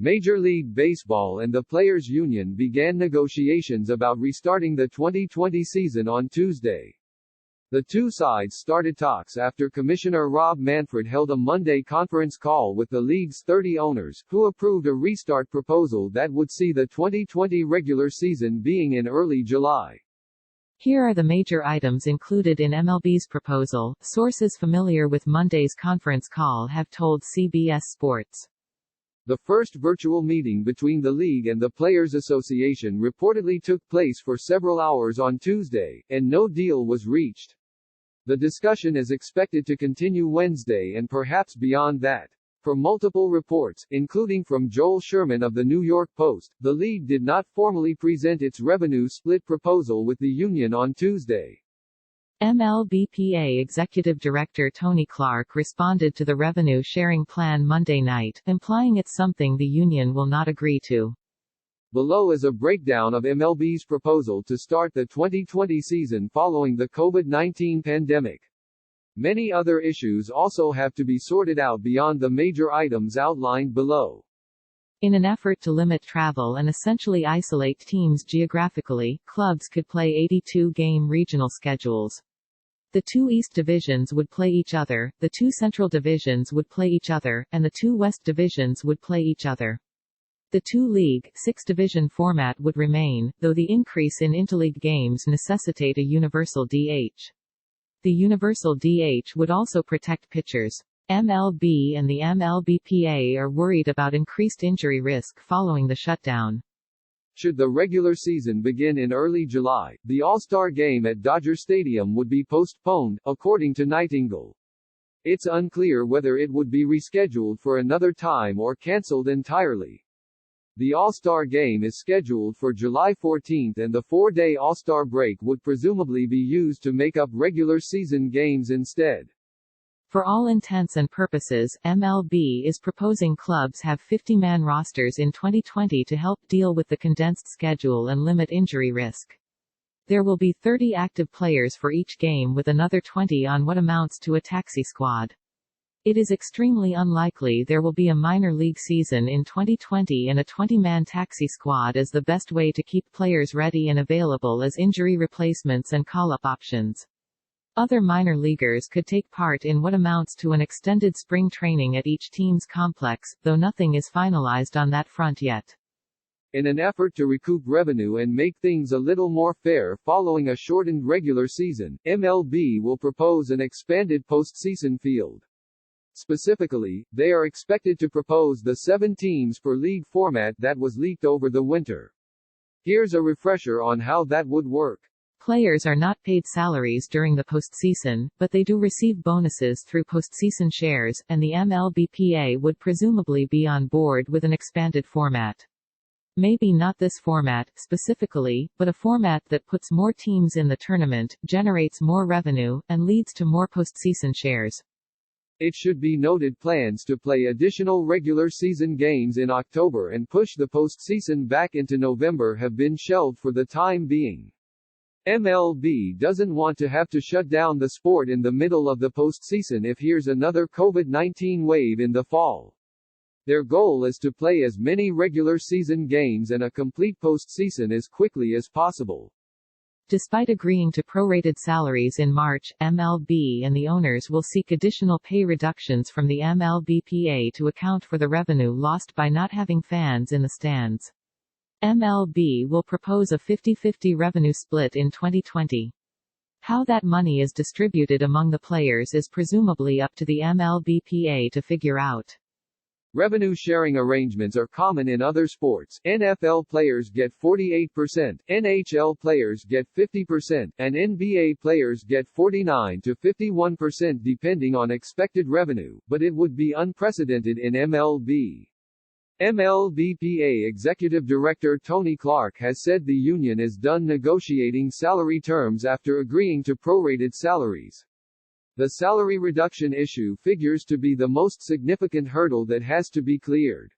Major League Baseball and the Players' Union began negotiations about restarting the 2020 season on Tuesday. The two sides started talks after Commissioner Rob Manfred held a Monday conference call with the league's 30 owners, who approved a restart proposal that would see the 2020 regular season being in early July. Here are the major items included in MLB's proposal, sources familiar with Monday's conference call have told CBS Sports. The first virtual meeting between the league and the Players Association reportedly took place for several hours on Tuesday, and no deal was reached. The discussion is expected to continue Wednesday and perhaps beyond that. For multiple reports, including from Joel Sherman of the New York Post, the league did not formally present its revenue split proposal with the union on Tuesday. MLBPA Executive Director Tony Clark responded to the revenue-sharing plan Monday night, implying it's something the union will not agree to. Below is a breakdown of MLB's proposal to start the 2020 season following the COVID-19 pandemic. Many other issues also have to be sorted out beyond the major items outlined below. In an effort to limit travel and essentially isolate teams geographically, clubs could play 82-game regional schedules. The two East divisions would play each other, the two Central divisions would play each other, and the two West divisions would play each other. The two-league, six-division format would remain, though the increase in interleague games necessitate a universal DH. The universal DH would also protect pitchers. MLB and the MLBPA are worried about increased injury risk following the shutdown. Should the regular season begin in early July, the All-Star Game at Dodger Stadium would be postponed, according to Nightingale. It's unclear whether it would be rescheduled for another time or cancelled entirely. The All-Star Game is scheduled for July 14 and the four-day All-Star break would presumably be used to make up regular season games instead. For all intents and purposes, MLB is proposing clubs have 50-man rosters in 2020 to help deal with the condensed schedule and limit injury risk. There will be 30 active players for each game with another 20 on what amounts to a taxi squad. It is extremely unlikely there will be a minor league season in 2020 and a 20-man taxi squad is the best way to keep players ready and available as injury replacements and call-up options. Other minor leaguers could take part in what amounts to an extended spring training at each team's complex, though nothing is finalized on that front yet. In an effort to recoup revenue and make things a little more fair following a shortened regular season, MLB will propose an expanded postseason field. Specifically, they are expected to propose the 7 teams per league format that was leaked over the winter. Here's a refresher on how that would work. Players are not paid salaries during the postseason, but they do receive bonuses through postseason shares, and the MLBPA would presumably be on board with an expanded format. Maybe not this format, specifically, but a format that puts more teams in the tournament, generates more revenue, and leads to more postseason shares. It should be noted plans to play additional regular season games in October and push the postseason back into November have been shelved for the time being. MLB doesn't want to have to shut down the sport in the middle of the postseason if here's another COVID-19 wave in the fall. Their goal is to play as many regular season games and a complete postseason as quickly as possible. Despite agreeing to prorated salaries in March, MLB and the owners will seek additional pay reductions from the MLBPA to account for the revenue lost by not having fans in the stands. MLB will propose a 50-50 revenue split in 2020. How that money is distributed among the players is presumably up to the MLBPA to figure out. Revenue-sharing arrangements are common in other sports. NFL players get 48%, NHL players get 50%, and NBA players get 49 to 51% depending on expected revenue, but it would be unprecedented in MLB. MLBPA Executive Director Tony Clark has said the union is done negotiating salary terms after agreeing to prorated salaries. The salary reduction issue figures to be the most significant hurdle that has to be cleared.